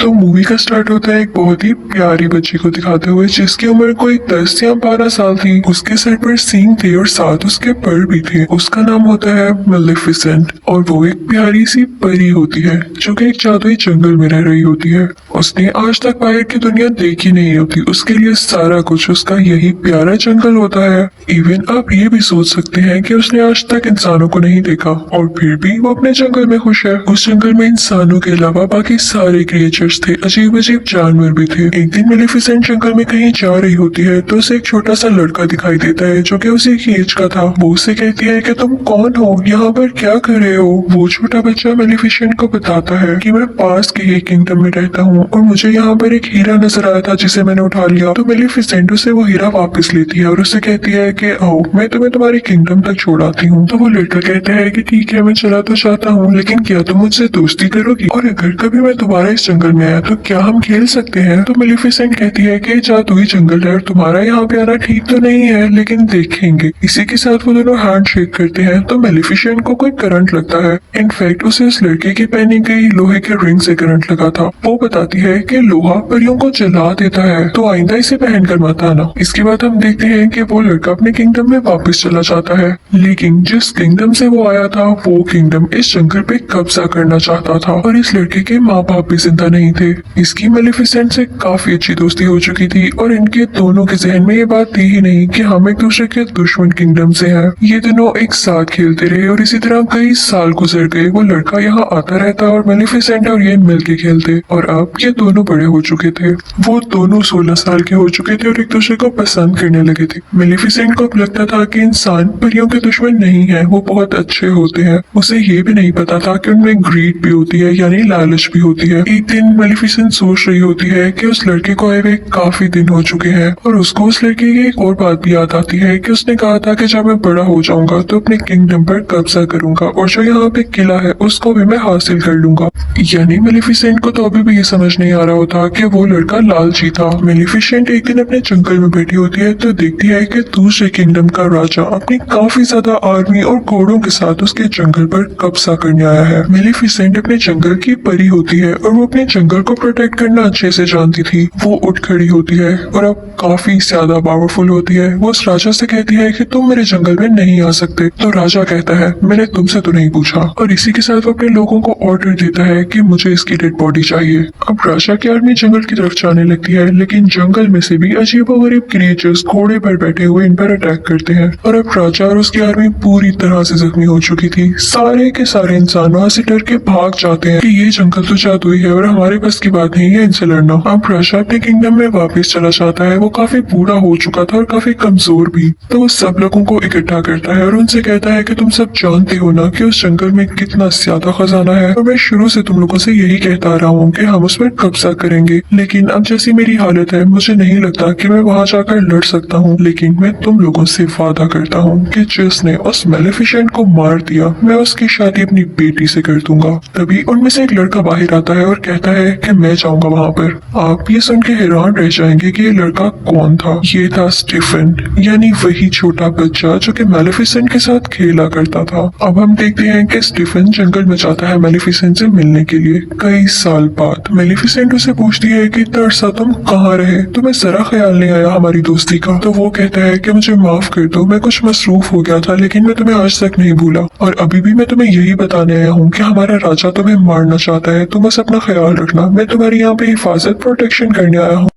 तो मूवी का स्टार्ट होता है एक बहुत ही प्यारी बच्ची को दिखाते हुए जिसकी उम्र कोई 10 या 12 साल थी। उसके सर पर सींग थे और साथ उसके पर भी थे। उसका नाम होता है मेलेफिसेंट और वो एक प्यारी सी परी होती है जो कि एक जादुई जंगल में रह रही होती है। उसने आज तक बाहर की दुनिया देखी नहीं होती। उसके लिए सारा कुछ उसका यही प्यारा जंगल होता है। इवन आप ये भी सोच सकते हैं कि उसने आज तक इंसानों को नहीं देखा और फिर भी वो अपने जंगल में खुश है। उस जंगल में इंसानों के अलावा बाकी सारे क्रिएचर्स थे, अजीब अजीब जानवर भी थे। एक दिन मेलेफिसेंट जंगल में कहीं जा रही होती है तो उसे एक छोटा सा लड़का दिखाई देता है जो कि उसी की एज का था। वो उसे कहती है कि तुम कौन हो, यहाँ पर क्या कर रहे हो। वो छोटा बच्चा मेलेफिसेंट को बताता है कि मैं पास के ही किंगडम में रहता हूँ और मुझे यहाँ पर एक हीरा नजर आया था जिसे मैंने उठा लिया। तो मेलेफिसेंट उसे वो हीरा वापस लेती है और उसे कहती है कि आओ मैं तुम्हें तुम्हारे किंगडम तक छोड़ाती हूँ। तो वो लड़का कहता है कि ठीक है मैं चला तो चाहता हूँ, लेकिन क्या तुम मुझसे दोस्ती करोगी, और अगर कभी मैं दोबारा इस जंगल में आया तो क्या हम खेल सकते हैं। तो मेलेफिसेंट कहती है कि जादुई जंगल है और तुम्हारा यहाँ पे आना ठीक तो नहीं है, लेकिन देखेंगे। इसी के साथ वो दोनों हैंड शेक करते हैं तो मेलेफिसेंट को कोई करंट लगता है। इनफैक्ट उसे उस लड़के की पहनी गई लोहे के रिंग से करंट लगा था। वो बताती है कि लोहा परियों को जला देता है तो आइंदा इसे पहनकर मत आना। इसके बाद हम देखते हैं कि वो लड़का अपने किंगडम में वापस चला जाता है, लेकिन जिस किंगडम से वो आया था वो किंगडम इस जंगल पे कब्जा करना चाहता था और इस लड़के के माँ बाप भी जिंदा नहीं थे। इसकी मेलेफिसेंट से काफी अच्छी दोस्ती हो चुकी थी और इनके दोनों के जहन में ये बात थी ही नहीं कि हम एक दूसरे के दुश्मन किंगडम से हैं। ये दोनों एक साथ खेलते रहे और इसी तरह कई साल गुजर गए। वो लड़का यहाँ आता रहता और मेलेफिसेंट और ये मिलके खेलते और अब ये दोनों बड़े हो चुके थे। वो दोनों 16 साल के हो चुके थे और एक दूसरे को पसंद करने लगे थे। मेलेफिसेंट को अब लगता था कि इंसान परियों के दुश्मन नहीं है, वो बहुत अच्छे होते हैं। उसे ये भी नहीं पता था कि उनमें ग्रीड भी होती है, यानी लालच भी होती है। एक दिन मेलेफिसेंट सोच रही होती है कि उस लड़के को आए हुए काफी दिन हो चुके हैं और उसको उस लड़के की एक और बात भी याद आती है कि उसने कहा था कि जब मैं बड़ा हो जाऊंगा तो अपने किंगडम पर कब्जा करूंगा और जो यहाँ पे किला है उसको भी मैं हासिल कर लूंगा। यानी मेलेफिसेंट को तो अभी भी ये समझ नहीं आ रहा होता कि वो लड़का लालची था। मेलेफिसेंट एक दिन अपने जंगल में बैठी होती है तो देखती है कि दूसरे किंगडम का राजा अपनी काफी ज्यादा आर्मी और घोड़ों के साथ उसके जंगल पर कब्जा करने आया है। मेलेफिसेंट अपने जंगल की परी होती है और वो अपने जंगल को प्रोटेक्ट करना अच्छे से जानती थी। वो उठ खड़ी होती है और अब काफी ज्यादा पावरफुल होती है। वो उस राजा से कहती है कि तुम मेरे जंगल में नहीं आ सकते। तो राजा कहता है मैंने तुमसे तो नहीं पूछा, और इसी के साथ वो अपने लोगों को ऑर्डर देता है कि मुझे इसकी डेड बॉडी चाहिए। अब राजा की आर्मी जंगल की तरफ जाने लगती है, लेकिन जंगल में से भी अजीबोगरीब क्रिएचर्स घोड़े पर बैठे हुए इन पर अटैक करते हैं और अब राजा और उसकी आर्मी पूरी तरह से जख्मी हो चुकी थी। सारे के सारे इंसान वहाँ से डर के भाग जाते हैं कि ये जंगल तो जादुई है और हमारे बस की बात नहीं है इनसे लड़ना। अब राजा अपने किंगडम में वापस चला जाता है। वो काफी बूढ़ा हो चुका था और काफी कमजोर भी। तो वो सब लोगों को इकट्ठा करता है और उनसे कहता है कि तुम सब जानते हो ना कि उस जंगल में कितना ज्यादा खजाना है और मैं शुरू से तुम लोगों से यही कहता आ रहा हूँ कि हम उस पर कब्जा करेंगे, लेकिन अब जैसी मेरी हालत है मुझे नहीं लगता कि मैं वहाँ जाकर लड़ सकता हूँ। लेकिन मैं तुम लोगों से वादा करता हूँ कि जिसने उस मेलेफिसेंट को मार दिया मैं उसकी शादी अपनी बेटी से कर दूंगा। तभी उनमें से एक लड़का बाहर आता है और कहता है कि मैं जाऊंगा वहाँ पर। आप ये सुन के हैरान रह जाएंगे कि ये लड़का कौन था। ये था स्टीफन, यानी वही छोटा बच्चा जो कि मेलेफिसेंट के साथ खेला करता था। अब हम देखते हैं कि स्टीफन जंगल में जाता है मेलेफिसेंट से मिलने के लिए कई साल बाद। मेलेफिसेंट उसे पूछती है कि इतना अरसा तुम कहाँ रहे, तुम्हें जरा ख्याल नहीं आया हमारी दोस्ती का। तो वो कहता है कि मुझे माफ कर दो, मैं कुछ मसरूफ हो गया था, लेकिन मैं तुम्हें आज तक नहीं भूला और अभी भी मैं तुम्हें यही बताने आया हूँ कि हमारा राजा तुम्हें मारना चाहता है। तुम बस अपना ख्याल रखना, मैं तुम्हारी यहाँ पे हिफाजत प्रोटेक्शन करने आया हूँ।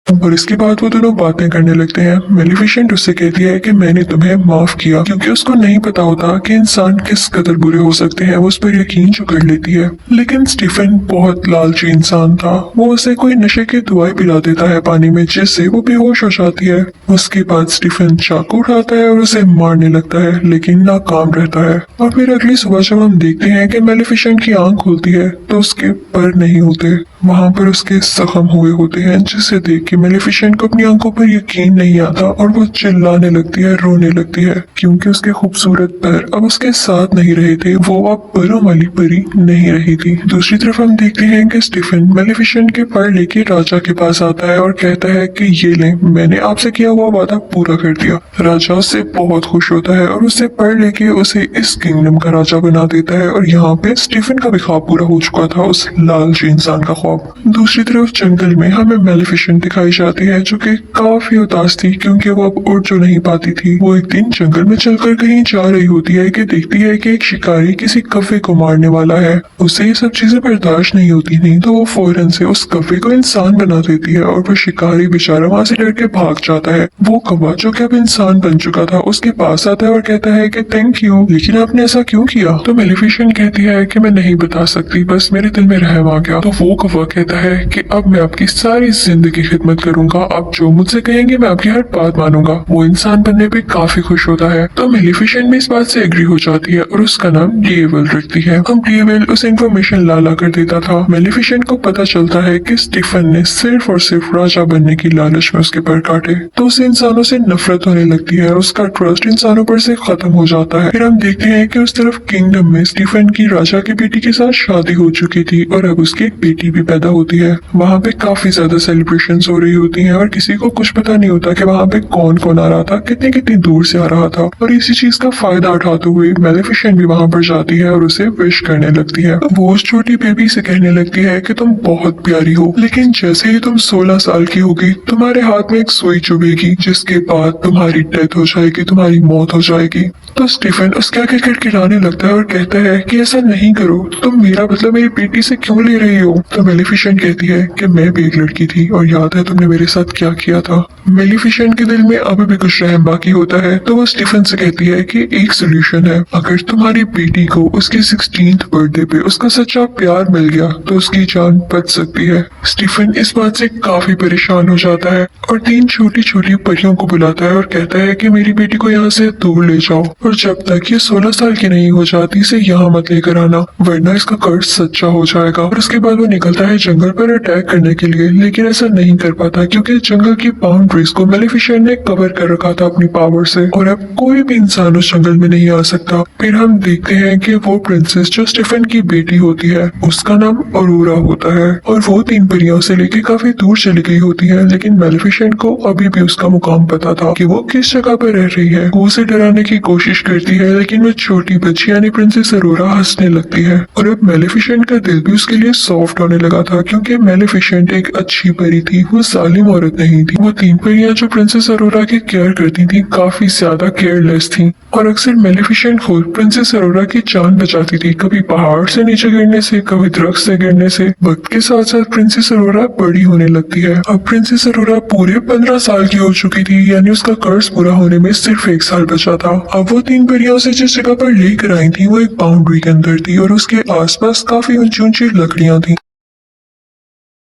और इसके बाद वो दोनों बातें करने लगते हैं। मेलेफिसेंट उससे कहती है कि मैंने तुम्हें माफ किया, क्योंकि उसको नहीं पता होता कि इंसान किस कदर बुरे हो सकते हैं। वो उस पर यकीन जो कर लेती है। लेकिन स्टीफन बहुत लालची इंसान था। वो उसे कोई नशे की दवाई पिला देता है पानी में, जिससे वो बेहोश हो जाती है। उसके बाद स्टीफन चाकू उठाता है और उसे मारने लगता है, लेकिन नाकाम रहता है। और फिर अगली सुबह जब हम देखते हैं कि मेलेफिसेंट की आंख खुलती है तो उसके पर नहीं होते, वहाँ पर उसके जख्म हुए होते हैं, जिसे देख के मेलिफिसेंट को अपनी आंखों पर यकीन नहीं आता और वो चिल्लाने लगती है, रोने लगती है, क्योंकि उसके खूबसूरत पर अब उसके साथ नहीं रहे थे। वो अब परों वाली परी नहीं रही थी। दूसरी तरफ हम देखते हैं कि स्टीफन मेलिफिसेंट के पर लेके राजा के पास आता है और कहता है कि ये ले, मैंने आपसे किया हुआ वादा पूरा कर दिया। राजा उससे बहुत खुश होता है और उससे पर लेके उसे इस किंगडम का राजा बना देता है। और यहाँ पे स्टीफन का भी ख्वाब पूरा हो चुका था, उस लालची इंसान का ख्वाब। दूसरी तरफ जंगल में हमें मेलिफिसेंट दिखाई जाती है, जो कि काफी उदास थी क्योंकि वो अब उड़ जो नहीं पाती थी। वो एक दिन जंगल में चलकर कहीं जा रही होती है कि देखती है कि एक शिकारी किसी कौवे को मारने वाला है। उसे ये सब चीजें बर्दाश्त नहीं होती थी, तो वो फौरन से उस कौवे को इंसान बना देती है और वो शिकारी बेचारा वहां से डर के भाग जाता है। वो कौवा जो कि अब इंसान बन चुका था उसके पास आता है और कहता है कि थैंक यू, लेकिन आपने ऐसा क्यों किया? तो मेलिफिसेंट कहती है कि मैं नहीं बता सकती, बस मेरे दिल में रहम आ गया। तो वो कौवा कहता है कि अब मैं आपकी सारी जिंदगी खिदमत करूंगा, आप जो मुझसे कहेंगे मैं आपकी हर बात मानूंगा। वो इंसान बनने पे काफी खुश होता है। तो मेलिफिसेंट भी इस बात से एग्री हो जाती है और उसका नाम डीएवल रखती है। अब डीएवल उसे इन्फॉर्मेशन ला कर देता था। मेलिफिसेंट को पता चलता है कि स्टीफन ने सिर्फ और सिर्फ राजा बनने की लालच में उसके पर काटे, तो उसे इंसानों से नफरत होने लगती है और उसका ट्रस्ट इंसानों पर से खत्म हो जाता है। फिर हम देखते हैं कि उस तरफ किंगडम में स्टीफन की राजा की बेटी के साथ शादी हो चुकी थी और अब उसकी एक बेटी भी पैदा होती है। वहाँ पे काफी ज्यादा सेलिब्रेशंस हो रही होती हैं और किसी को कुछ पता नहीं होता कि वहाँ पे कौन कौन आ रहा था, कितनी कितनी दूर से आ रहा था। और इसी चीज का फायदा उठाते हुए मेलिफिसेंट भी वहाँ पर जाती है और उसे विश करने लगती है। वो उस छोटी बेबी से कहने लगती है कि तुम बहुत प्यारी हो, लेकिन जैसे ही तुम 16 साल की होगी तुम्हारे हाथ में एक सुई चुभेगी, जिसके बाद तुम्हारी डेथ हो जाएगी, तुम्हारी मौत हो जाएगी। तो स्टीफन उसके आगे गिड़गिड़ाने लगता है और कहता है कि ऐसा नहीं करो, तुम मेरा बदला मेरी बेटी से क्यों ले रही हो? तो मेलिफिसेंट कहती है कि मैं भी एक लड़की थी और याद है तुमने मेरे साथ क्या किया था। मेलिफिसेंट के दिल में अभी भी कुछ रहम बाकी होता है, तो वो स्टीफन से कहती है कि एक सोल्यूशन है, अगर तुम्हारी बेटी को उसके 16th बर्थडे पे उसका सच्चा प्यार मिल गया तो उसकी जान बच सकती है। स्टीफन इस बात से काफी परेशान हो जाता है और 3 छोटी छोटी परियों को बुलाता है और कहता है कि मेरी बेटी को यहाँ से दूर ले जाओ और जब तक ये 16 साल की नहीं हो जाती इसे यहाँ मत लेकर आना, वरना इसका कर्ज सच्चा हो जाएगा। और उसके बाद वो निकलता है जंगल पर अटैक करने के लिए, लेकिन ऐसा नहीं कर पाता क्योंकि जंगल की बाउंड्रीज को मेलिफिसेंट ने कवर कर रखा था अपनी पावर से और अब कोई भी इंसान उस जंगल में नहीं आ सकता। फिर हम देखते हैं कि वो प्रिंसेस जो स्टीफन की बेटी होती है उसका नाम अरोरा होता है और वो 3 परियों से लेके काफी दूर चली गई होती है, लेकिन मेलिफिसेंट को अभी भी उसका मुकाम पता था कि वो किस जगह पर रह रही है। वो उसे डराने की कोशिश करती है, लेकिन वो छोटी बच्ची यानी प्रिंसेस अरोरा हंसने लगती है और अब मेलिफिसेंट का दिल भी उसके लिए सॉफ्ट होने लगा था क्योंकि मेलिफिसेंट एक अच्छी परी थी, वो जालिम औरत नहीं थी। वो 3 परियां जो प्रिंसेस अरोरा की केयर करती थी काफी ज्यादा केयरलेस थी और अक्सर मेलिफिसेंट खुद प्रिंसेस अरोरा की जान बचाती थी, कभी पहाड़ से नीचे गिरने से, कभी दरख्त से गिरने से। वक्त के साथ साथ प्रिंसेस अरोरा बड़ी होने लगती है। अब प्रिंसेस अरोरा पूरे 15 साल की हो चुकी थी, यानी उसका कर्ज पूरा होने में सिर्फ 1 साल बचा था। अब वो 3 परियों से जिस जगह पर लेकर आई थी वो एक बाउंड्री के अंदर थी और उसके आसपास काफी ऊंची ऊंची लकड़ियां थी।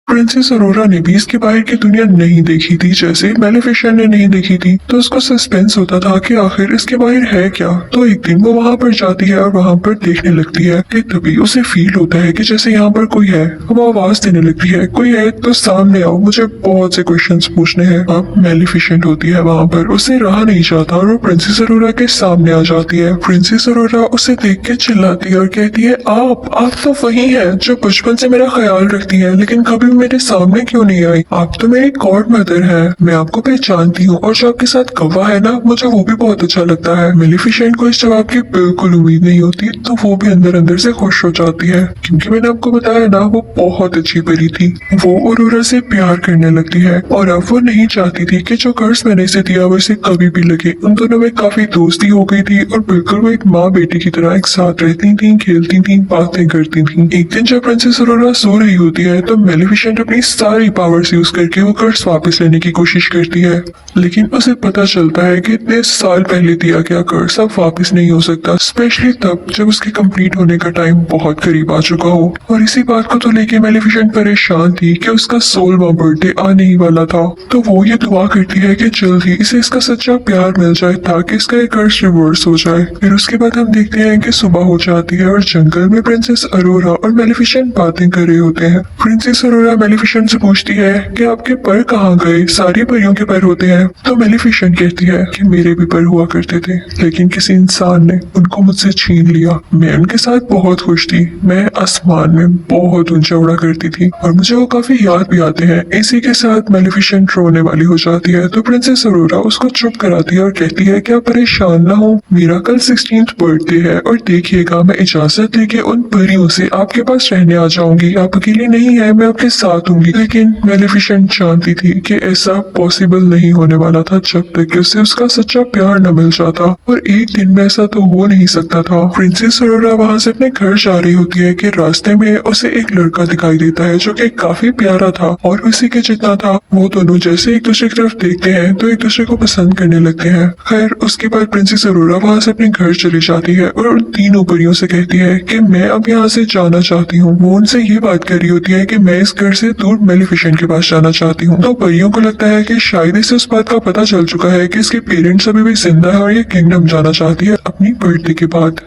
प्रिंसेस अरोरा ने भी इसके बाहर की दुनिया नहीं देखी थी, जैसे मेलिफिसेंट ने नहीं देखी थी, तो उसको सस्पेंस होता था कि आखिर इसके बाहर है क्या। तो एक दिन वो वहां पर जाती है और वहां पर देखने लगती है कि तभी उसे फील होता है कि जैसे यहाँ पर कोई है। वो आवाज देने लगती है, कोई है तो सामने आओ, मुझे बहुत से क्वेश्चंस पूछने हैं। अब मेलिफिसेंट होती है वहां पर, उसे रहा नहीं जाता और वो प्रिंसेस अरोरा के सामने आ जाती है। प्रिंसेस अरोरा उसे देख के चिल्लाती है और कहती है, आप तो वही है जो बचपन से मेरा ख्याल रखती है, लेकिन कभी मेरे सामने क्यों नहीं आई? आप तो मेरी गॉड मदर है, मैं आपको पहचानती हूँ और जो आपके साथ कौवा है ना, मुझे वो भी बहुत अच्छा लगता है। मेलिफिसेंट को इस जवाब की बिल्कुल उम्मीद नहीं होती, तो वो भी अंदर अंदर से खुश हो जाती है क्योंकि मैंने आपको बताया ना वो बहुत अच्छी परी थी। वो अरोरा से प्यार करने लगती है और अब वो नहीं चाहती थी कि जो कर्ज मैंने इसे दिया वो इसे कभी भी लगे। उन दोनों में काफी दोस्ती हो गई थी और बिल्कुल वो एक माँ बेटी की तरह एक साथ रहती थी, खेलती थी, बातें करती थी। एक दिन जब प्रिंसेस अरोरा सो रही होती है तो मेलिफिसेंट अपनी सारी पावर्स यूज करके वो कर्ज वापस लेने की कोशिश करती है, लेकिन उसे पता चलता है कि इतने साल पहले दिया गया कर्ज अब वापस नहीं हो सकता, स्पेशली तब जब उसके कंप्लीट होने का टाइम बहुत करीब आ चुका हो। और इसी बात को तो लेके मेलिफिसेंट परेशान थी कि उसका 16वां बर्थडे आने ही वाला था, तो वो ये दुआ करती है कि जल्द ही इसे इसका सच्चा प्यार मिल जाए ताकि इसका ये कर्ज रिवर्स हो जाए। फिर उसके बाद हम देखते हैं कि सुबह हो जाती है और जंगल में प्रिंसेस अरोरा और मेलिफिसेंट बातें कर रहे होते हैं। प्रिंसेस अरोरा अरोरा मेलिफिसेंट से पूछती है कि आपके पर कहाँ गए, सारी परियों के पर होते हैं। तो मेलिफिसेंट कहती है कि मेरे भी पर हुआ करते थे, लेकिन किसी इंसान ने उनको मुझसे छीन लिया। मैं उनके साथ बहुत खुश थी, मैं आसमान में बहुत ऊंचा उड़ा करती थी और मुझे वो काफी याद भी आते हैं। इसी के साथ मेलिफिसेंट रोने वाली हो जाती है तो प्रिंसेस अरोरा उसको चुप कराती है और कहती है कि आप परेशान ना हो, मेरा कल 16th बर्थडे है और देखिएगा मैं इजाजत लेके उन परियों से आपके पास रहने आ जाऊंगी, आप अकेली नहीं है, मैं आपके साथ हूँ। लेकिन मेलिफिसेंट जानती थी कि ऐसा पॉसिबल नहीं होने वाला था जब तक कि उसे उसका सच्चा प्यार न मिल जाता, और एक दिन में ऐसा तो हो नहीं सकता था। प्रिंसेस अरोरा वहां से अपने घर जा रही होती है कि रास्ते में उसे एक लड़का दिखाई देता है जो कि काफी प्यारा था और उसी के जितना था। वो दोनों जैसे एक दूसरे की तरफ देखते हैं तो एक दूसरे को पसंद करने लगते हैं। खैर उसके बाद प्रिंसेस अरोरा वहां से अपने घर चली जाती है और उन तीनों परियों से कहती है कि मैं अब यहाँ से जाना चाहती हूँ। वो उनसे ये बात कर रही होती है कि मैं इस घर से दूर मेलिफिसेंट के पास जाना चाहती हूँ। तो परियों को लगता है कि शायद इसे उस बात का पता चल चुका है कि इसके पेरेंट्स अभी भी जिंदा है और ये किंगडम जाना चाहती है अपनी बर्थडे के बाद।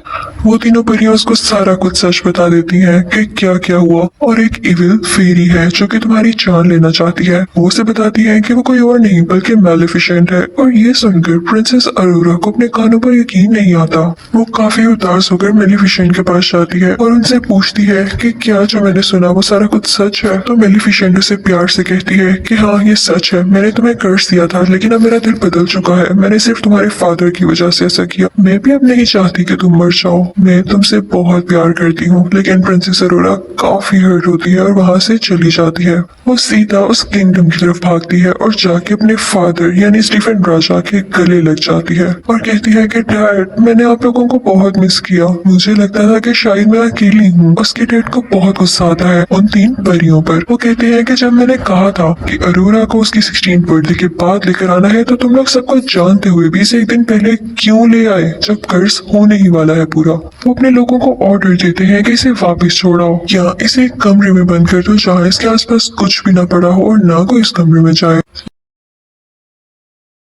वो तीनों परियां उसको सारा कुछ सच बता देती हैं कि क्या क्या हुआ, और एक इविल फेरी है जो कि तुम्हारी जान लेना चाहती है। वो उसे बताती है कि वो कोई और नहीं बल्कि मेलिफिसेंट है। और ये सुनकर प्रिंसेस अरोरा को अपने कानों पर यकीन नहीं आता। वो काफी उदास होकर मेलिफिसेंट के पास जाती है और उनसे पूछती है कि क्या जो मैंने सुना वो सारा कुछ सच है। तो मेलिफिसेंट उसे प्यार से कहती है कि हाँ ये सच है, मैंने तुम्हें कर्ज दिया था लेकिन अब मेरा दिल बदल चुका है, मैंने सिर्फ तुम्हारे फादर की वजह से ऐसा किया। मैं भी अब नहीं चाहती कि तुम मर जाओ, मैं तुमसे बहुत प्यार करती हूँ। लेकिन प्रिंसेस अरोरा काफी हर्ट होती है और वहाँ से चली जाती है। वो सीधा उस किंगडम की तरफ भागती है और जाके अपने फादर यानी स्टीफन राजा के गले लग जाती है और कहती है कि डैड मैंने आप लोगों को बहुत मिस किया, मुझे लगता था कि शायद मैं अकेली हूँ। उसके डैड को बहुत गुस्सा आता है उन तीन परियों पर। वो कहते हैं कि जब मैंने कहा था कि अरोरा को उसकी 16th बर्थडे के बाद लेकर आना है तो तुम लोग सब कुछ जानते हुए भी इसे एक दिन पहले क्यों ले आए जब कर्ज होने ही वाला है पूरा। वो अपने लोगों को ऑर्डर देते हैं कि इसे वापस छोड़ाओ या इसे एक कमरे में बंद कर दो जहाँ इसके आसपास कुछ भी ना पड़ा हो और ना कोई इस कमरे में जाए।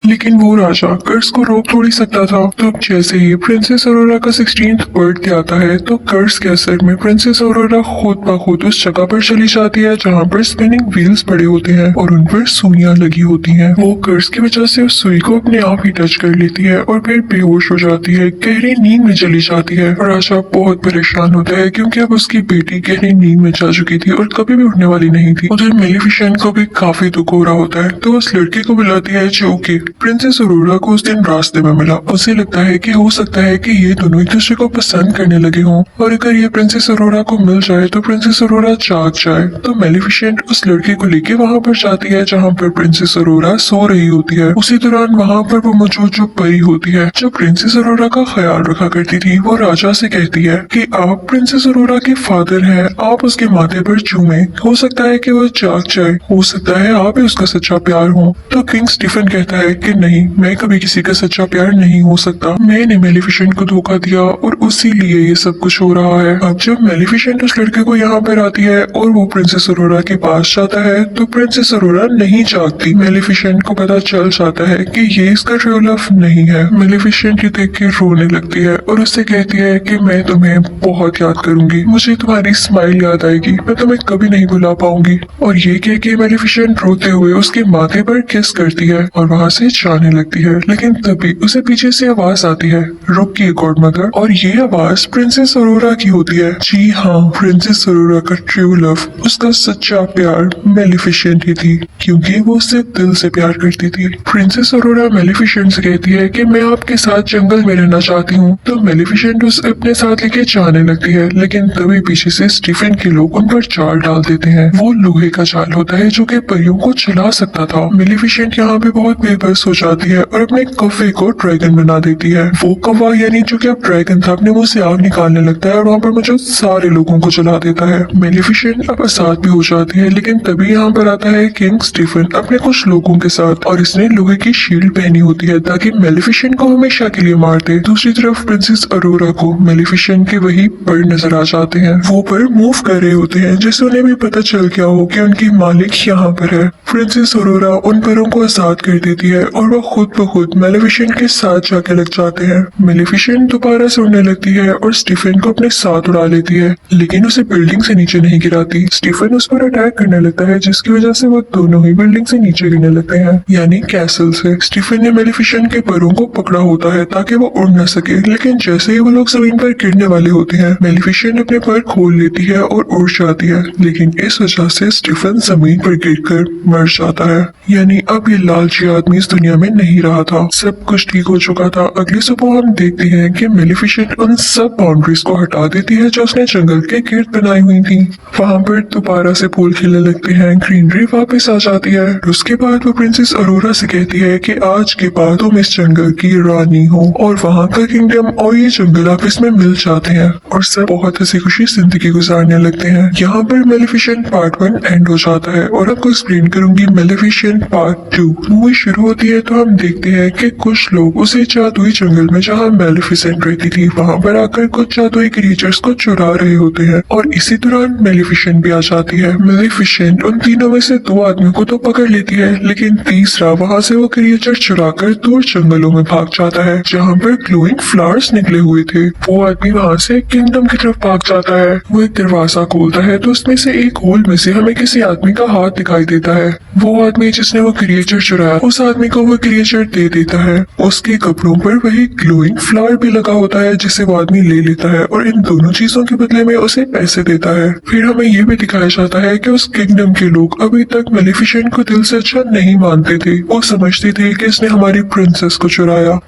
लेकिन वो राजा कर्ज को रोक थोड़ी सकता था। तो अब जैसे ही प्रिंसेस अरोरा का 16th बर्थडे आता है तो कर्ज के असर में प्रिंसेस अरोरा खुद ब खुद उस जगह पर चली जाती है जहाँ पर स्पिनिंग व्हील्स पड़े होते हैं और उन पर सुइयां लगी होती हैं। वो कर्ज की वजह से उस सुई को अपने आप ही टच कर लेती है और फिर बेहोश हो जाती है, गहरी नींद में चली जाती है। राजा बहुत परेशान होता है क्योंकि अब उसकी बेटी गहरी नींद में जा चुकी थी और कभी भी उठने वाली नहीं थी। उधर मेलिफिसेंट को भी काफी दुख हो रहा होता है तो उस लड़के को बुलाती है जो कि प्रिंसेस अरोरा को उस दिन रास्ते में मिला। उसे लगता है कि हो सकता है कि ये दोनों एक दूसरे को पसंद करने लगे हों और अगर ये प्रिंसेस अरोरा को मिल जाए तो प्रिंसेस अरोरा जाग जाए। तो मेलिफिसेंट उस लड़के को लेके वहां पर जाती है जहां पर प्रिंसेस अरोरा सो रही होती है। उसी दौरान वहां पर वो मौजूद जो परी होती है जो प्रिंसेस अरोरा का ख्याल रखा करती थी, वो राजा से कहती है कि आप प्रिंसेस अरोरा के फादर हैं, आप उसके माथे पर चूमे, हो सकता है कि वो जाग जाए, हो सकता है आप ही उसका सच्चा प्यार हो। तो किंग स्टीफन कहता है कि नहीं, मैं कभी किसी का सच्चा प्यार नहीं हो सकता, मैंने मेलिफिसेंट को धोखा दिया और उसी लिए ये सब कुछ हो रहा है। अब जब मेलिफिसेंट उस लड़के को यहाँ पर आती है और वो प्रिंसेस अरोरा के पास जाता है तो प्रिंसेस अरोरा नहीं जागती। मेलिफिसेंट को पता चल जाता है कि ये इसका रियल लव नहीं है। मेलिफिसेंट ये देख के रोने लगती है और उससे कहती है कि मैं तुम्हें बहुत याद करूंगी, मुझे तुम्हारी स्माइल याद आएगी, मैं तुम्हें कभी नहीं भुला पाऊंगी। और ये कह के मेलिफिसेंट रोते हुए उसके माथे पर किस करती है और वहाँ से जाने लगती है। लेकिन तभी उसे पीछे से आवाज आती है, रुकिए गॉड मदर। और ये आवाज प्रिंसेस अरोरा की होती है। जी हाँ, प्रिंसेस अरोरा का ट्रू लव, उसका सच्चा प्यार मेलिफिसेंट ही थी क्योंकि वो उससे दिल से प्यार करती थी। प्रिंसेस अरोरा मेलिफिसेंट से कहती है कि मैं आपके साथ जंगल में रहना चाहती हूँ। तो मेलिफिसेंट उसे अपने साथ लेके जाने लगती है लेकिन तभी पीछे से स्टीफन के लोग उन पर जाल डाल देते हैं। वो लोहे का जाल होता है जो कि परियों को चला सकता था। मेलिफिसेंट यहाँ पे बहुत बेबस हो जाती है और अपने कौवे को ड्रैगन बना देती है। वो कौवा यानी जो कि अब ड्रैगन था अपने मुंह से आग निकालने लगता है और वहाँ पर मौजूद सारे लोगों को जला देता है। मेलिफिसेंट अब आजाद भी हो जाती है लेकिन तभी यहाँ पर आता है किंग स्टीफन अपने कुछ लोगों के साथ और इसने लोहे की शील्ड पहनी होती है ताकि मेलिफिसेंट को हमेशा के लिए मार दे। दूसरी तरफ प्रिंसेस अरोरा को मेलिफिसेंट के वही पर नजर आ जाते हैं। वो पर मूव कर रहे होते हैं जिससे उन्हें भी पता चल गया हो कि उनकी मालिक यहाँ पर है। प्रिंसेस अरोरा उन परों को आजाद कर देती है और वो खुद ब खुद मेलेफिसेंट के साथ जाके लग जाते हैं। मेलेफिसेंट दोबारा से उड़ने लगती है और स्टीफन को अपने साथ उड़ा लेती है, लेकिन उसे बिल्डिंग से नीचे नहीं गिराती। स्टीफन उस पर अटैक करने लगता है, जिसकी वजह से वो दोनों ही बिल्डिंग से नीचे गिरने लगते हैं, यानी कैसल से। स्टीफन ने मेलेफिसेंट के परों को पकड़ा होता है ताकि वो उड़ न सके, लेकिन जैसे ही वो लोग जमीन पर गिरने वाले होते हैं, मेलेफिसेंट अपने पर खोल लेती है और उड़ जाती है, लेकिन इस वजह से स्टीफन जमीन पर गिरकर मर जाता है। यानी अब ये लालची आदमी इस दुनिया में नहीं रहा था, सब कुछ ठीक हो चुका था। अगली सुबह हम देखते हैं कि मेलेफिसेंट उन सब बाउंड्रीज को हटा देती है जो उसने जंगल के गिर्द बनाई हुई थी। वहाँ पर दोबारा से फूल खिलने लगते हैं, ग्रीनरी वापस आ जाती है। उसके बाद वो प्रिंसेस अरोरा से कहती है कि आज के बाद तुम इस जंगल की रानी हो, और वहाँ का किंगडम और ये जंगल आपस में मिल जाते हैं और सब बहुत हंसी खुशी जिंदगी गुजारने लगते हैं। यहाँ पर मेलेफिसेंट पार्ट 1 एंड हो जाता है और आपको एक्सप्लेन करूंगी मेलेफिसेंट पार्ट 2। मूवी शुरू होती है तो हम देखते हैं कि कुछ लोग उसे जादुई जंगल में जहाँ मेलेफिसेंट रहती थी वहाँ पर आकर कुछ जादुई क्रिएचर्स को चुरा रहे होते हैं, और इसी दौरान मेलेफिसेंट भी आ जाती है। मेलेफिसेंट उन तीनों में से 2 आदमियों को तो पकड़ लेती है, लेकिन तीसरा वहाँ से वो क्रिएचर चुराकर दूर जंगलों में भाग जाता है जहाँ पर ग्लोइंग फ्लावर्स निकले हुए थे। वो आदमी वहाँ से किंगडम की तरफ भाग जाता है। वो एक दरवाजा खोलता है तो उसमें से एक होल में से हमें किसी आदमी का हाथ दिखाई देता है। वो आदमी जिसने वो क्रिएचर चुराया, उस आदमी को वो क्रिएचर दे देता है। उसके कपड़ों पर वही ग्लोइंग फ्लावर भी लगा होता है जिसे वो आदमी ले लेता है और इन दोनों चीजों के बदले में उसे पैसे देता है। फिर हमें ये भी दिखाया जाता है कि उस किंगडम के लोग अभी तक मेलेफिसेंट को दिल से अच्छा नहीं मानते थे। वो समझते थे कि इसने हमारी प्रिंसेस को चुराया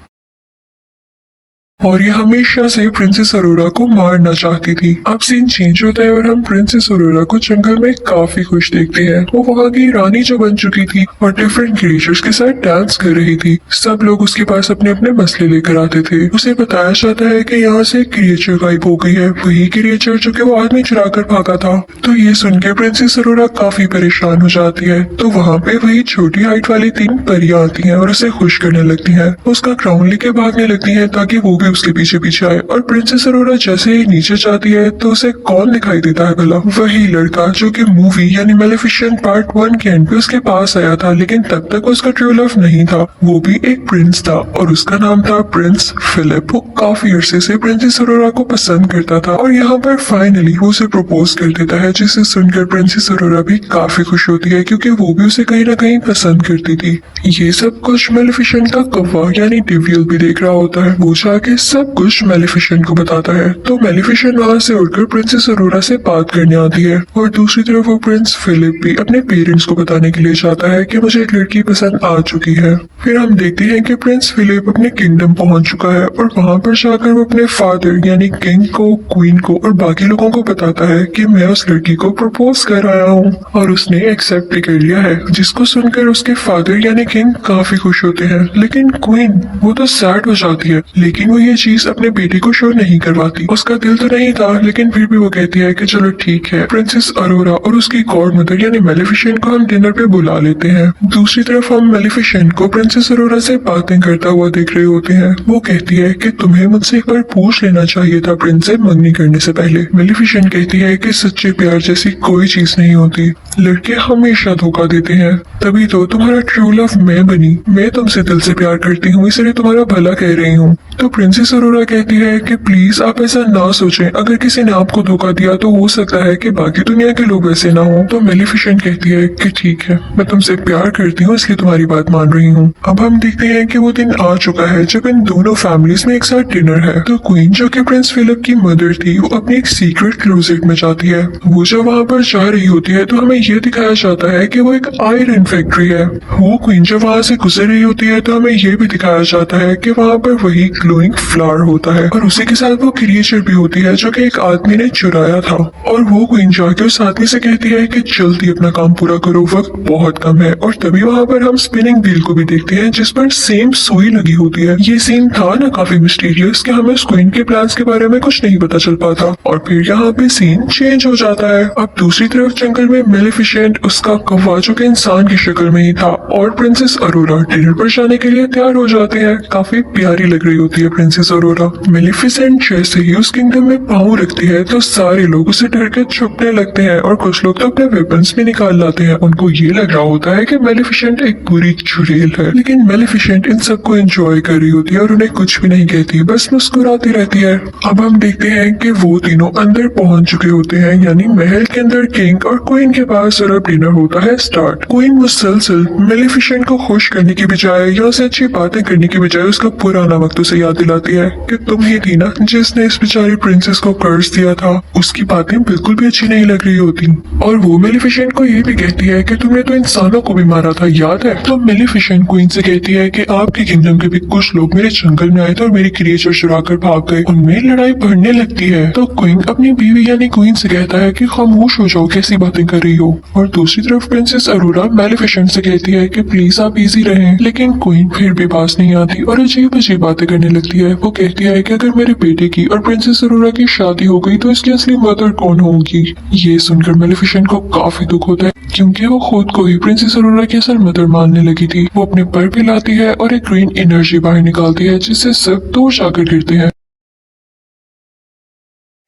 और ये हमेशा से प्रिंसेस अरोरा को मारना चाहती थी। अब सीन चेंज होता है और हम प्रिंसेस अरोरा को जंगल में काफी खुश देखते हैं। वो वहाँ की रानी जो बन चुकी थी और डिफरेंट क्रिएचर्स के साथ डांस कर रही थी। सब लोग उसके पास अपने अपने मसले लेकर आते थे। उसे बताया जाता है कि यहाँ से क्रिएचर गायब हो गई है, वही क्रिएचर जो कि वो आदमी चुरा कर भागा था। तो ये सुनकर प्रिंसेस अरोरा काफी परेशान हो जाती है। तो वहाँ पे वही छोटी हाइट वाली 3 परियां आती हैं और उसे खुश करने लगती हैं। उसका क्राउन लेके भागने लगती हैं ताकि वो उसके पीछे पीछे आए, और प्रिंसेस अरोरा जैसे ही नीचे जाती है तो उसे कौन दिखाई देता है भला? वही लड़का जो कि मूवी यानी मेलेफिसेंट पार्ट 1 के एंड पे उसके पास आया था, लेकिन तब तक उसका ट्रू लव नहीं था। वो भी एक प्रिंस था और उसका नाम था प्रिंस फिलिप। वो काफी अरसे से प्रिंसेस अरोरा को पसंद करता था और यहाँ पर फाइनली वो उसे प्रपोज कर देता है, जिसे सुनकर प्रिंसेस अरोरा भी काफी खुश होती है क्योंकि वो भी उसे कहीं ना कहीं पसंद करती थी। ये सब कुछ मेलेफिसेंट का कौवा यानी डेविल भी देख रहा होता है। वो जाके सब कुछ मेलेफिसेंट को बताता है। तो मेलेफिसेंट वहाँ से उड़कर प्रिंसेस अरोरा से बात करने आती है, और दूसरी तरफ वो प्रिंस फिलिप भी अपने पेरेंट्स को बताने के लिए चाहता है कि मुझे एक लड़की पसंद आ चुकी है। फिर हम देखते हैं कि प्रिंस फिलिप अपने किंगडम पहुंच चुका है और वहाँ पर जाकर वो अपने फादर यानी किंग को, क्वीन को और बाकी लोगों को बताता है कि मैं उस लड़की को प्रपोज कर आया हूँ, और उसने एक्सेप्ट भी कर लिया है। जिसको सुनकर उसके फादर यानी किंग काफी खुश होते हैं, लेकिन क्वीन वो तो सैड हो जाती है। लेकिन वो ये चीज अपने बेटे को शो नहीं करवाती। उसका दिल तो नहीं था, लेकिन फिर भी वो कहती है कि चलो ठीक है, प्रिंसेस अरोरा और उसकी गॉड मदर यानी मेलेफिसेंट को हम डिनर पे बुला लेते हैं। दूसरी तरफ हम मेलेफिसेंट को प्रिंसेस अरोरा से बातें करता हुआ देख रहे होते हैं। वो कहती है कि तुम्हें मुझसे एक बार पूछ लेना चाहिए था प्रिंस से मंगनी करने से पहले। मेलेफिसेंट कहती है कि सच्चे प्यार जैसी कोई चीज नहीं होती, लड़के हमेशा धोखा देते हैं, तभी तो तुम्हारा ट्रू लव मैं बनी। मैं तुमसे दिल से प्यार करती हूँ, इसलिए तुम्हारा भला कह रही हूँ। तो प्रिंसेस अरोरा कहती है कि प्लीज आप ऐसा ना सोचें, अगर किसी ने आपको धोखा दिया तो हो सकता है कि बाकी दुनिया के लोग ऐसे ना हो। तो मेलेफिसेंट कहती है कि ठीक है, मैं तुमसे प्यार करती हूँ इसलिए तुम्हारी बात मान रही हूँ। अब हम देखते हैं कि वो दिन आ चुका है जब इन दोनों फैमिलीज में एक साथ डिनर है। तो क्वीन जो कि प्रिंस फिलिप की मदर थी, वो अपनी एक सीक्रेट क्लोजेट में जाती है। वो जब वहाँ पर जा रही होती है तो हमें ये दिखाया जाता है कि वो एक आयरन फैक्ट्री है। वो क्वीन जब वहाँ से गुजर रही होती है तो हमें ये भी दिखाया जाता है कि वहाँ पर वही ग्लोइंग फ्लावर होता है, और उसी के साथ वो क्रिएचर भी होती है जो कि एक आदमी ने चुराया था। और वो क्वीन जाके उस आदमी से कहती है कि जल्दी अपना काम पूरा करो, वक्त बहुत कम है। और तभी वहाँ पर हम स्पिनिंग व्हील को भी देखते हैं जिस पर सेम सुई लगी होती है। ये सीन था ना काफी मिस्टीरियस कि हमें उस क्वीन के प्लान्स के बारे में कुछ नहीं पता चल पाता, और फिर यहाँ पे सीन चेंज हो जाता है। अब दूसरी तरफ जंगल में मेलेफिसेंट, उसका कौवा जो कि इंसान की की शक्ल में ही था और प्रिंसेस अरोरा डिनर पर जाने के लिए तैयार हो जाते हैं। काफी प्यारी लग रही होती है प्रिंसेस अरोरा। मेलिफिसेंट जैसे ही उस किंगडम में पाँव रखती है तो सारे लोग उसे डर के छुपने लगते हैं और कुछ लोग तो अपने वेपन्स भी निकाल लाते हैं। उनको ये लग रहा होता है कि मेलिफिसेंट एक बुरी चुड़ैल है, लेकिन मेलिफिसेंट इन सबको एंजॉय कर रही होती है और उन्हें कुछ भी नहीं कहती, बस मुस्कुराती रहती है। अब हम देखते हैं कि वो तीनों अंदर पहुंच चुके होते हैं, यानी महल के अंदर किंग और क्वीन के पास और अब डिनर होता है स्टार्ट। क्वीन मुसलसल मेलिफिसेंट को खुश करने की बजाय या उसे अच्छी बातें करने की बजाय उसका पुराना वक्त उसे याद दिलाती है कि तुम ही थी ना जिसने इस बेचारी प्रिंसेस को कर्ज दिया था। उसकी बातें बिल्कुल भी अच्छी नहीं लग रही होती और वो मेलिफिसेंट को ये भी कहती है कि तुमने तो इंसानों को भी मारा था, याद है? तो मेलिफिसेंट क्वीन से कहती है कि आपके किंगडम के भी कुछ लोग मेरे जंगल में आए थे और मेरी क्रिएचर चुरा कर भाग गए। उनमें लड़ाई बढ़ने लगती है तो क्वीन अपनी बीवी यानी क्वीन से कहता है कि खामोश हो जाओ, कैसी बातें कर रही हो। और दूसरी तरफ प्रिंसेस अरोरा मेलिफिसेंट से कहती है कि प्लीज आप इजी रहें, लेकिन क्वीन फिर भी पास नहीं आती और अजीब अजीब बातें करने लगती है। वो कहती है कि अगर मेरे बेटे की और प्रिंसेस अरोरा की शादी हो गई तो इसकी असली मदर कौन होगी। ये सुनकर मेलिफिसेंट को काफी दुख होता है क्योंकि वो खुद को ही प्रिंसेस अरोरा की असल मदर मानने लगी थी। वो अपने पर भी लाती है और एक ग्रीन एनर्जी बाहर निकालती है जिससे सब दूर जाकर गिरते हैं।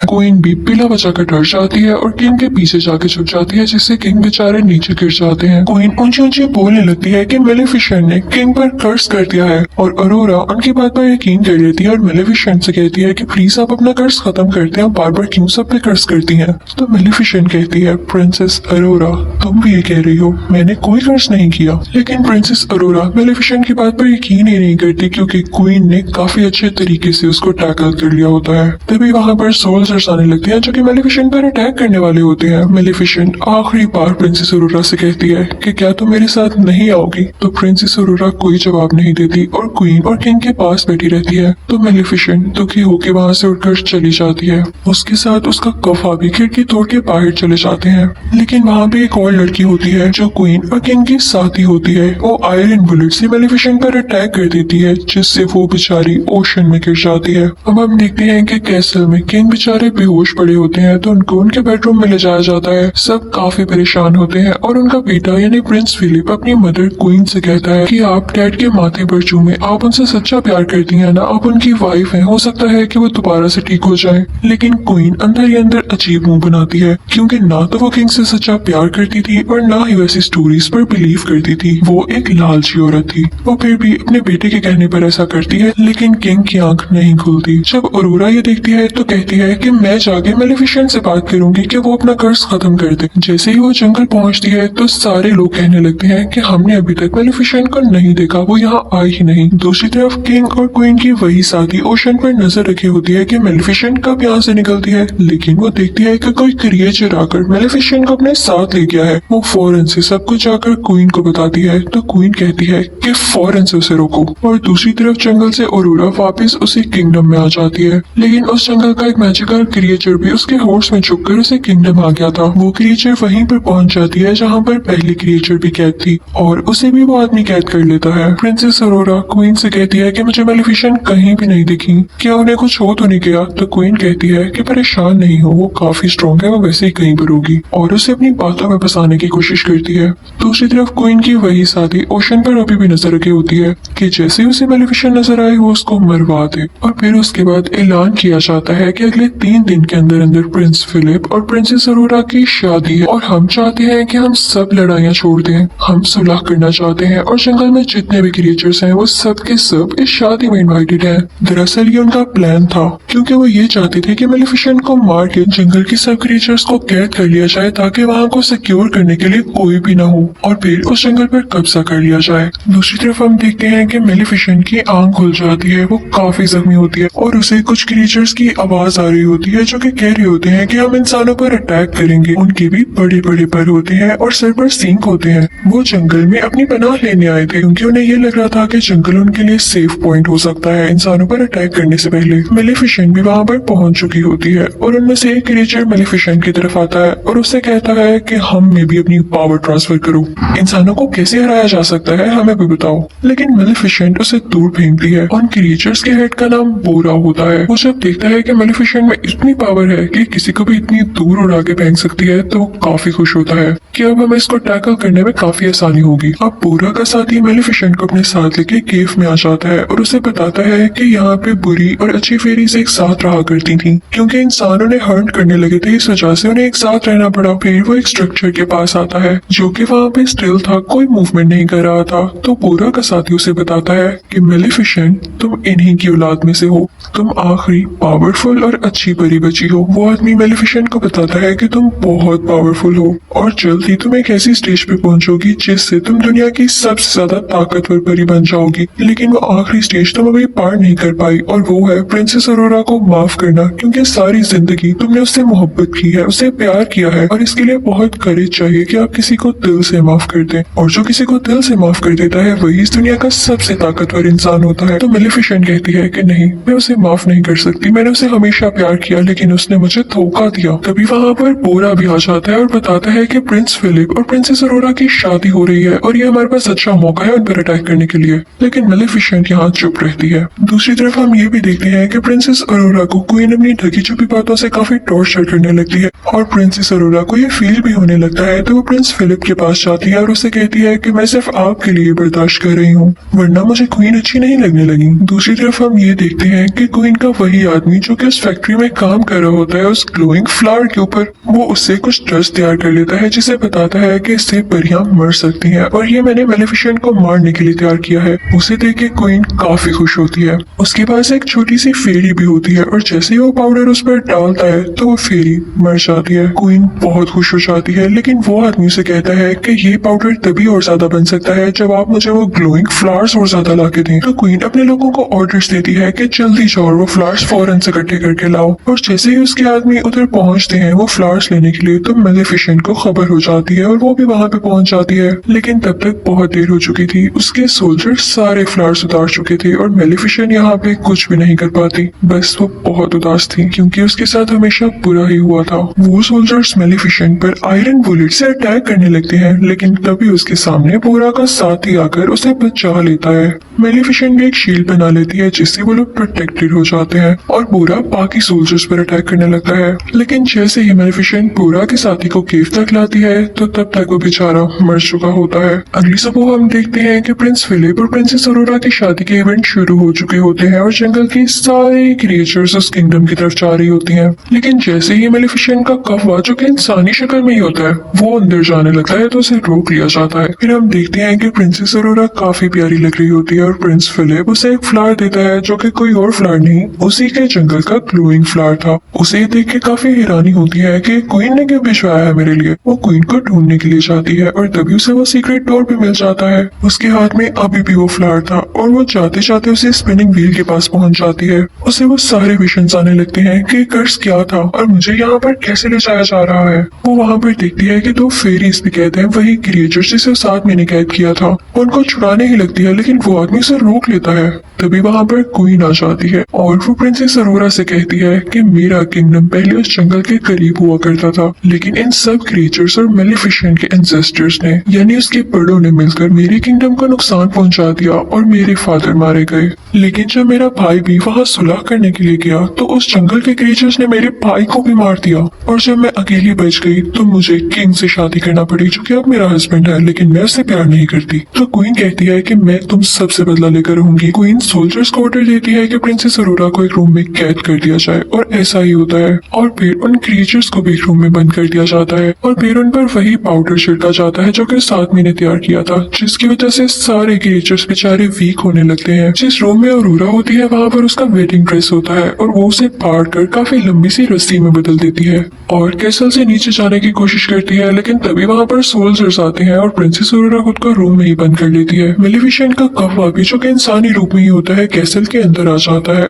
क्वीन भी पिला बचाकर डर जाती है और किंग के पीछे जाके छुप जाती है जिससे किंग बेचारे नीचे गिर जाते हैं। क्वीन ऊंची ऊंची बोलने लगती है कि मेलिफिसेंट ने किंग पर कर्ज कर दिया है और अरोरा उनकी बात पर यकीन कर लेती है और मेलिफिसेंट से कहती है कि प्लीज आप अपना कर्ज खत्म करते हैं, बार बार क्यों सब पे कर्ज करती हैं। तो मेलिफिसेंट कहती है प्रिंसेस अरोरा तुम भी ये कह रही हो, मैंने कोई कर्ज नहीं किया। लेकिन प्रिंसेस अरोरा मेलिफिसेंट की बात पर यकीन ही नहीं करती क्योंकि क्वीन ने काफी अच्छे तरीके से उसको टैकल कर लिया होता है। तभी वहाँ पर सोल्जर्स आने लगते हैं जो कि मेलिफिसेंट पर अटैक करने वाले होते हैं। मेलिफिसेंट आखिरी बार प्रिंसेस अरोरा से कहती है कि क्या तुम मेरे साथ नहीं आओगी। तो प्रिंसेस अरोरा कोई जवाब नहीं देती और क्वीन और किंग के पास बैठी रहती है। तो मेलिफिसेंट दुखी होकर वहाँ से उठकर चली जाती है। उसके साथ उसका कफा भी खिड़की तोड़ के बाहर चले जाते हैं। लेकिन वहाँ पे एक और लड़की होती है जो क्वीन और किंग की साथी होती है। वो आयरन बुलेट से मेलिफिसेंट पर अटैक कर देती है जिससे वो बेचारी ओशन में गिर जाती है। अब हम देखते हैं कि कैसल में किंग बेचारे बेहोश पड़े होते हैं तो उनको उनके बेडरूम में ले जाया जाता है। सब काफी परेशान होते हैं और उनका बेटा यानी प्रिंस फिलिप अपनी मदर क्वीन से कहता है कि आप डैड के माथे पर चूमे, आप उनसे सच्चा प्यार करती हैं ना, आप उनकी वाइफ हैं, हो सकता है कि वो दोबारा से ठीक हो जाए। लेकिन क्वीन अंदर ही अंदर अजीब मुंह बनाती है क्योंकि ना तो वो किंग से सच्चा प्यार करती थी और ना ही वैसी स्टोरीज पर बिलीव करती थी। वो एक लालची औरत थी। वो फिर भी अपने बेटे के कहने पर ऐसा करती है लेकिन किंग की आंख नहीं खुलती। जब अरोरा ये देखती है तो कहती है कि मैं जाके मेलिफिसेंट से बात करूंगी कि वो अपना कर्ज खत्म कर दे। जैसे ही वो जंगल पहुंचती है तो सारे लोग कहने लगते हैं कि हमने अभी तक मेलिफिसेंट को नहीं देखा, वो यहाँ आई ही नहीं। दूसरी तरफ किंग और क्वीन की वही साथी ओशन पर नजर रखी होती है कि मेलिफिसेंट कब यहाँ से निकलती है, लेकिन वो देखती है कि कोई क्रिएचर आकर मेलिफिसेंट को अपने साथ ले गया है। वो फौरन से सब कुछ जाकर क्वीन को बताती है तो क्वीन कहती है कि फौरन से उसे रोको। और दूसरी तरफ जंगल से अरोरा वापस उसी किंगडम में आ जाती है, लेकिन उस जंगल का एक मैजिकल क्रिएचर भी उसके होर्स में छुपकर उसे किंगडम आ गया था। वो क्रिएचर वहीं पर पहुंच जाती है जहाँ पर पहली क्रिएचर भी कैद थी और उसे भी वो आदमी कैद कर लेता है। प्रिंसेस अरोरा क्वीन से कहती है कि मुझे मेलिफिसेंट कहीं भी नहीं दिखी, क्या उन्हें कुछ हो तो नहीं गया। तो क्वीन कहती है कि परेशान नहीं हो, वो काफी स्ट्रॉन्ग है, वो वैसे ही कहीं पर होगी और उसे अपनी बातों में फंसाने की कोशिश करती है। दूसरी तरफ क्वीन की वही साथी ओशन पर अभी भी नजर रखी होती है कि जैसे उसे मेलिफिसेंट नजर आए वो उसको मरवा दे। और फिर उसके बाद ऐलान किया जाता है कि अगले 3 दिन के अंदर अंदर प्रिंस फिलिप और प्रिंसेस अरोरा की शादी है और हम चाहते हैं कि हम सब लड़ाइयाँ छोड़ दें, हम सुलह करना चाहते हैं और जंगल में जितने भी क्रिएचर्स हैं वो सब के सब इस शादी में इनवाइटेड हैं। दरअसल ये उनका प्लान था क्योंकि वो ये चाहते थे कि मेलिफिसेंट को मार के जंगल की सब क्रिएचर्स को कैद कर लिया जाए ताकि वहाँ को सिक्योर करने के लिए कोई भी ना हो और फिर उस जंगल पर कब्जा कर लिया जाए। दूसरी तरफ हम देखते हैं कि मेलिफिसेंट की आंख खुल जाती है, वो काफी जख्मी होती है और उसे कुछ क्रिएचर्स की आवाज आ रही होती है जो कि कह रहे होते हैं कि हम इंसानों पर अटैक करेंगे। उनके भी बड़े बड़े पर होते हैं और सर पर सींग होते हैं। वो जंगल में अपनी पनाह लेने आए थे क्योंकि उन्हें ये लग रहा था कि जंगल उनके लिए सेफ पॉइंट हो सकता है इंसानों पर अटैक करने से पहले। मेलिफिसेंट भी वहाँ पर पहुंच चुकी होती है और उनमें से एक क्रिएचर मेलिफिसेंट की तरफ आता है और उससे कहता है कि हम में भी अपनी पावर ट्रांसफर करो, इंसानों को कैसे हराया जा सकता है हमें भी बताओ। लेकिन मेलिफिसेंट उसे दूर फेंकती है। उन क्रिएचर्स के हेड का नाम बोरा होता है। वो जब देखता है कि मेलिफिसेंट में इतनी पावर है कि किसी को भी इतनी दूर उड़ा के फेंक सकती है तो काफी खुश होता है कि अब हमें इसको टैकल करने में काफी आसानी होगी। अब पूरा का साथी मेलिफिसेंट को अपने साथ लेके केव में आ जाता है और उसे बताता है कि यहाँ पे बुरी और अच्छी फेरीज एक साथ रहा करती थी, क्योंकि इंसान उन्हें हर्ट करने लगे थे, इस वजह से उन्हें एक साथ रहना पड़ा। फिर वो एक स्ट्रक्चर के पास आता है जो कि वहाँ पे स्टिल था, कोई मूवमेंट नहीं कर रहा था। तो पूरा का साथी उसे बताता है कि मेलिफिसेंट तुम इन्हीं की औलाद में से हो, तुम आखिरी पावरफुल और अच्छी परी बची हो। वो आदमी मेलिफिसेंट को बताता है कि तुम बहुत पावरफुल हो और जल्द ही तुम एक ऐसी स्टेज पे पहुंचोगी जिससे तुम दुनिया की सबसे ज्यादा ताकतवर परी बन जाओगी। लेकिन वो आखिरी स्टेज तुम अभी पार नहीं कर पाई और वो है प्रिंसेस अरोरा को माफ करना, क्योंकि सारी जिंदगी तुमने उससे मोहब्बत की है, उसे प्यार किया है और इसके लिए बहुत करेज चाहिए कि आप किसी को दिल से माफ कर दें। और जो किसी को दिल से माफ कर देता है वही इस दुनिया का सबसे ताकतवर इंसान होता है। तो मेलिफिसेंट कहती है कि नहीं, मैं उसे माफ नहीं कर सकती, मैंने उसे हमेशा प्यार किया लेकिन उसने मुझे धोखा दिया। तभी वहाँ पर बोरा भी आ जाता है और बताता है कि प्रिंस फिलिप और प्रिंसेस अरोरा की शादी हो रही है और ये हमारे पास अच्छा मौका है उन पर अटैक करने के लिए। लेकिन मेलिफिसेंट यहाँ चुप रहती है। दूसरी तरफ हम ये भी देखते हैं कि प्रिंसेस अरोरा को क्वीन अपनी ढकी छुपी बातों से काफी टॉर्चर करने लगती है और प्रिंसेस अरोरा को ये फील भी होने लगता है। तो वो प्रिंस फिलिप के पास जाती है और उससे कहती है कि मैं सिर्फ आपके लिए बर्दाश्त कर रही हूँ, वरना मुझे क्वीन अच्छी नहीं लगने लगी। दूसरी तरफ हम ये देखते हैं कि क्वीन का वही आदमी जो कि उस फैक्ट्री में काम कर रहा होता है उस ग्लोइंग फ्लावर के ऊपर, वो उससे कुछ ड्रग्स तैयार कर लेता है जिसे बताता है कि इससे परियां मर सकती हैं और ये मैंने मेलिफिसेंट को मारने के लिए तैयार किया है। उसे देख के क्वीन काफी खुश होती है। उसके पास एक छोटी सी फेरी भी होती है और जैसे ही वो पाउडर उस पर डालता है तो वो फेरी मर जाती है। क्वीन बहुत खुश हो जाती है, लेकिन वो आदमी उसे कहता है कि ये पाउडर तभी और ज्यादा बन सकता है जब आप मुझे वो ग्लोइंग फ्लावर्स और ज्यादा ला के दें। तो क्वीन अपने लोगों को ऑर्डर्स देती है कि जल्दी जाओ और वो फ्लावर्स फौरन से इकट्ठे करके लाओ। और जैसे ही उसके आदमी उधर पहुंचते हैं वो फ्लावर्स लेने के लिए, तो मेलिफिसेंट को खबर हो जाती है और वो भी वहां पे पहुंच जाती है। लेकिन तब तक बहुत देर हो चुकी थी, उसके सोल्जर सारे फ्लावर्स उतार चुके थे और मेलिफिसेंट यहाँ पे कुछ भी नहीं कर पाती। बस वो बहुत उदास थी क्योंकि उसके साथ हमेशा बुरा ही हुआ था। वो सोल्जर्स मेलिफिसेंट पर आयरन बुलेट से अटैक करने लगते हैं, लेकिन तभी उसके सामने बोरा का साथी आकर उसे बचा लेता है। मेलिफिसेंट भी एक शील्ड बना लेती है जिससे वो लोग प्रोटेक्टेड हो जाते हैं और बोरा बाकी सोल्जर्स पर अटैक करने लगता है। लेकिन जैसे ही मेलिफिसेंट बोरा के साथी को केव तक लाती है तो तब तक वो बेचारा मर चुका होता है। अगली सुबह हम देखते हैं कि प्रिंस फिलिप और प्रिंसेस अरोरा की शादी के इवेंट शुरू हो चुके होते हैं और जंगल की सारी क्रिएचर्स उस किंगडम की तरफ जा रही होती हैं। लेकिन जैसे ही मेलिफिसेंट का कौवा, जो कि इंसानी शक्ल में ही होता है, वो अंदर जाने लगता है तो उसे रोक लिया जाता है। फिर हम देखते हैं कि प्रिंसेस अरोरा काफी प्यारी लग रही होती है और प्रिंस फिलिप उसे एक फ्लावर देता है जो कि कोई और फ्लावर नहीं, उसी के जंगल का ग्लोइंग फ्लावर था। उसे देख के काफी हैरानी होती है कि क्वीन ने क्यों भिजवाया है मेरे लिए। वो क्वीन को ढूंढने के लिए जाती है और तभी उसे वो सीक्रेट डोर भी मिल जाता है। उसके हाथ में अभी भी वो फ्लावर था और वो जाते जाते उसे स्पिनिंग व्हील के पास पहुंच जाती है। उसे वो सारे विजन्स आने लगते हैं कि कर्स क्या था और मुझे यहाँ पर कैसे ले जाया जा रहा है। वो वहाँ पर देखती है कि दो फेरीज भी कहते हैं वही क्रिएचर जिसे उस आदमी ने कैद किया था। उनको छुड़ाने ही लगती है लेकिन वो आदमी उसे रोक लेता है। तभी वहाँ पर क्वीन आ जाती है और वो प्रिंसेस अरोरा से कहती है कि मेरा किंगडम पहले उस जंगल के करीब हुआ करता था, लेकिन इन सब क्रिएचर्स और मेलिफिसेंट के एंसेस्टर्स ने, यानी उसके बड़ों ने मिलकर मेरे किंगडम को नुकसान पहुंचा दिया और मेरे फादर मारे गए। लेकिन जब मेरा भाई भी वहाँ सुलह करने के लिए गया तो उस जंगल के क्रिएचर्स ने मेरे भाई को भी मार दिया और जब मैं अकेली बच गई तो मुझे किंग से शादी करना पड़ी जो कि अब मेरा हस्बैंड है, लेकिन मैं उससे प्यार नहीं करती। तो क्वीन कहती है कि मैं तुम सबसे बदला लेकर रहूंगी। क्वीन सोल्जर्स को ऑर्डर देती है कि प्रिंसेस अरोरा को एक रूम में कैद कर दिया जाए और ऐसा ही होता है और फिर उन क्रिएचर्स को भी एक रूम में बंद कर दिया जाता है और फिर उन पर वही पाउडर छिड़का जाता है जो कि उस आदमी ने तैयार किया था, जिसकी वजह से सारे क्रिएचर्स बेचारे वीक होने लगते हैं। जिस रूम में अरोरा होती है वहाँ पर उसका वेडिंग ड्रेस होता है और वो उसे फाड़ कर काफी लंबी सी रस्सी में बदल देती है और कैसल से नीचे जाने की कोशिश करती है, लेकिन तभी वहाँ पर सोल्जर्स आते हैं और प्रिंसेस अरोरा खुद को रूम में ही बंद कर लेती है। मेलिफिसेंट का कौवा भी, जो कि इंसानी रूप में ही होता है, कैसल के अंदर आ जाता है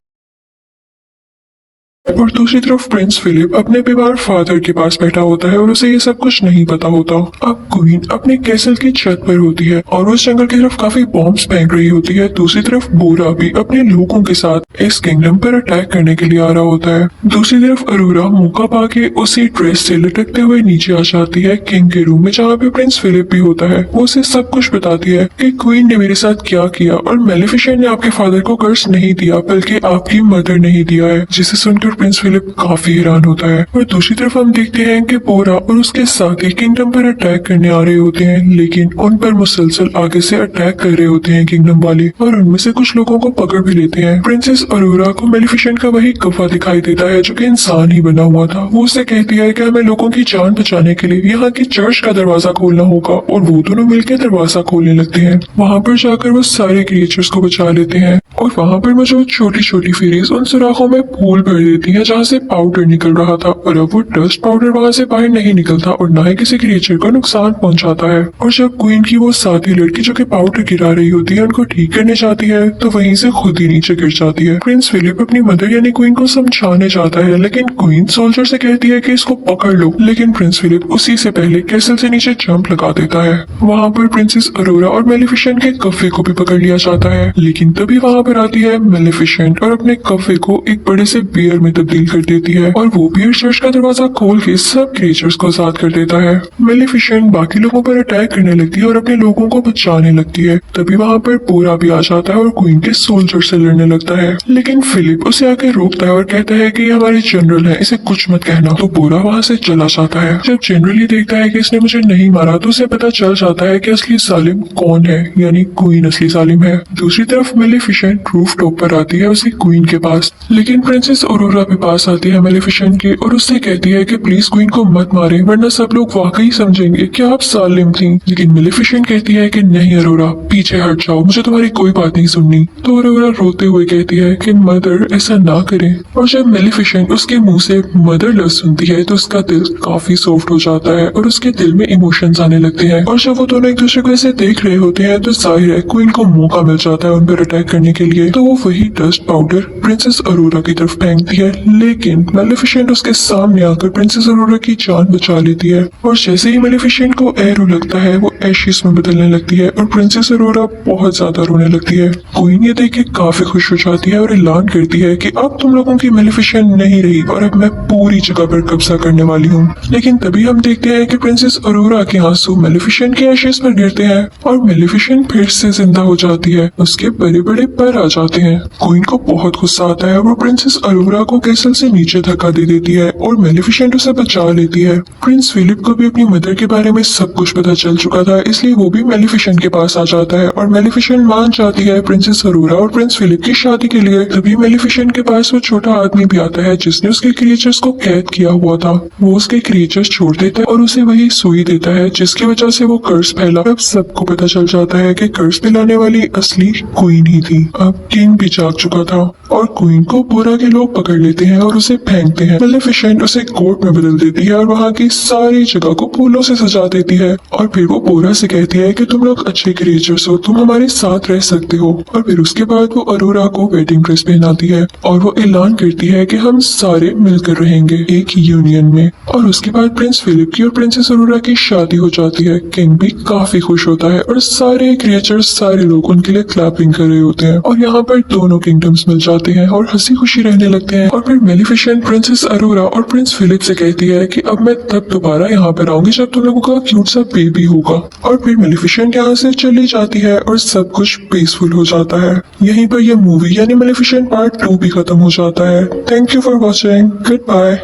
और दूसरी तरफ प्रिंस फिलिप अपने बीमार फादर के पास बैठा होता है और उसे ये सब कुछ नहीं पता होता। अब क्वीन अपने कैसल की छत पर होती है और उस जंगल की तरफ काफी बॉम्ब्स फेंक रही होती है। दूसरी तरफ बोरा भी अपने लोगों के साथ इस किंगडम पर अटैक करने के लिए आ रहा होता है। दूसरी तरफ अरोरा मौका पाके उसी ड्रेस से लटकते हुए नीचे आ जाती है किंग के रूम में, जहाँ पे प्रिंस फिलिप भी होता है। वो उसे सब कुछ बताती है कि क्वीन ने मेरे साथ क्या किया और मेलिफिसेंट ने आपके फादर को कर्स नहीं दिया बल्कि आपकी मदर ने ही दिया है। जिसे सुनकर प्रिंस फिलिप काफी हैरान होता है। और दूसरी तरफ हम देखते हैं कि बोरा और उसके साथी किंगडम पर अटैक करने आ रहे होते हैं, लेकिन उन पर मुसलसल आगे से अटैक कर रहे होते हैं किंगडम वाले, और उनमें से कुछ लोगों को पकड़ भी लेते हैं। प्रिंसेस अरोरा को मेलिफिसेंट का वही कौवा दिखाई देता है जो कि इंसान ही बना हुआ था। वो उससे कहती है कि हमें लोगों की जान बचाने के लिए यहाँ की चर्च का दरवाजा खोलना होगा, और वो दोनों मिलकर दरवाजा खोलने लगते हैं। वहाँ पर जाकर वो सारे क्रिएचर्स को बचा लेते हैं, और वहाँ पर मौजूद छोटी छोटी फेरीज उन सुराखों में फूल भर देती है जहाँ से पाउडर निकल रहा था, और अब वो डस्ट पाउडर वहाँ से बाहर नहीं निकलता और न ही किसी क्रिएचर को नुकसान पहुँचाता है। और जब क्वीन की वो साथी लड़की जो कि पाउडर गिरा रही होती है उनको ठीक करने जाती है तो वहीं से खुद ही नीचे गिर जाती है। प्रिंस फिलिप अपनी मदर यानी क्वीन को समझाने जाता है, लेकिन क्वीन सोल्जर से कहती है कि इसको पकड़ लो, लेकिन प्रिंस फिलिप उसी से पहले कैसल से नीचे जंप लगा देता है। वहाँ पर प्रिंसेस अरोरा और मेलिफिसेंट के कौवे को भी पकड़ लिया जाता है, लेकिन तभी वहाँ पर आती है मेलिफिसेंट और अपने कौवे को एक बड़े से बियर में तब्दील कर देती है, और वो बियर चर्च का दरवाजा खोल के सब क्रिएचर्स को आजाद कर देता है। मेलिफिसेंट बाकी लोगों पर अटैक करने लगती है और अपने लोगों को बचाने लगती है। तभी वहाँ पर बोरा भी आ जाता है और क्वीन के सोल्जर से लड़ने लगता है, लेकिन फिलिप उसे आके रोकता है और कहता है कि ये हमारे जनरल है, इसे कुछ मत कहना। तो बोरा वहाँ से चला जाता है। जब जनरल ये देखता है कि इसने मुझे नहीं मारा तो उसे पता चल जाता है कि असली सालिम कौन है, यानी क्वीन असली सालिम है। दूसरी तरफ मेलिफिसेंट रूफ टॉप पर आती है उसकी क्वीन के पास, लेकिन प्रिंसेस अरोरा भी पास आती है मेलिफिसेंट के और उससे कहती है कि प्लीज क्वीन को मत मारे वरना सब लोग वाकई समझेंगे कि आप सालिम थी। लेकिन मेलिफिसेंट कहती है कि नहीं अरोरा, पीछे हट जाओ, मुझे तुम्हारी कोई बात नहीं सुननी। तो अरोरा रोते हुए कहती है कि मदर ऐसा ना करें। और जब मेलिफिसेंट उसके मुंह से मदर लफ्ज सुनती है तो उसका दिल काफी सॉफ्ट हो जाता है और उसके दिल में इमोशंस आने लगते हैं। और जब वो दोनों एक दूसरे को ऐसे देख रहे होते हैं तो जाहिर है क्वीन को मौका मिल जाता है उन पर अटैक करने के लिए। तो वो वही डस्ट पाउडर प्रिंसेस अरोरा की तरफ फेंकती है, लेकिन मेलिफिसेंट उसके सामने आकर प्रिंसेस अरोरा की जान बचा लेती है। और जैसे ही मेलिफिसेंट को एरो लगता है वो एशिस में बदलने लगती है और प्रिंसेस अरोरा बहुत ज्यादा रोने लगती है। क्वीन ये देख के काफी खुश हो जाती है और ऐलान करती है कि अब तुम लोगों की मेलिफिसेंट नहीं रही और अब मैं पूरी जगह पर कब्जा करने वाली हूँ। लेकिन तभी हम देखते हैं कि प्रिंसेस अरोरा के आंसू मेलिफिसेंट के एशिस पर गिरते हैं और मेलिफिसेंट फिर से जिंदा हो जाती है। उसके बड़े बड़े पर आ जाते हैं। क्वीन को बहुत गुस्सा आता है, वो प्रिंसेस अरोरा को कैसल से नीचे धक्का दे देती है और मेलिफिसेंट उसे बचा लेती है। प्रिंस फिलिप को भी अपनी मदर के बारे में सब कुछ पता चल चुका था, इसलिए वो भी मेलिफिसेंट के पास आ जाता है और मेलिफिसेंट मान जाती है प्रिंसेस अरोरा और प्रिंस फिलिप की शादी के लिए। तभी मेलिफिसेंट के पास वो छोटा आदमी भी आता है जिसने उसके क्रिएचर्स को कैद किया हुआ था। वो उसके क्रिएचर्स छोड़ देता है और उसे वही सुई देता है जिसकी वजह से वो कर्स फैला। अब सबको पता चल जाता है कि कर्स फैलाने वाली असली क्वीन ही थी। अब किंग भी जाग चुका था और क्वीन को बोरा के लोग पकड़ लेते हैं और उसे फेंकते हैं। मेलिफिसेंट उसे कोर्ट में बदल देती है और वहाँ की सारी जगह को फूलों से सजा देती है। और फिर वो बोरा से कहती है कि तुम लोग अच्छे क्रिएचर्स हो, तुम हमारे साथ रह सकते हो। और फिर उसके बाद वो अरोरा को वेडिंग ड्रेस पहनाती है और वो ऐलान करती है कि हम सारे मिलकर रहेंगे एक यूनियन में। और उसके बाद प्रिंस फिलिप की और प्रिंसेस अरोरा की शादी हो जाती है। किंग भी काफी खुश होता है और सारे क्रिएचर्स सारे लोग उनके लिए क्लैपिंग कर रहे होते हैं और यहाँ पर दोनों किंगडम्स मिल जाते हैं और हंसी खुशी रहने लगते हैं। और फिर मेलिफिसेंट प्रिंसेस अरोरा और प्रिंस फिलिप से कहती है कि अब मैं तब दोबारा यहाँ पर आऊंगी जब तुम लोगों का क्यूट सा बेबी होगा। और फिर मेलिफिसेंट यहाँ से चली जाती है और सब कुछ पीसफुल हो जाता है। यहीं पर यह मूवी यानी मेलिफिसेंट पार्ट 2 भी खत्म हो जाता है। Thank you for watching. Good bye.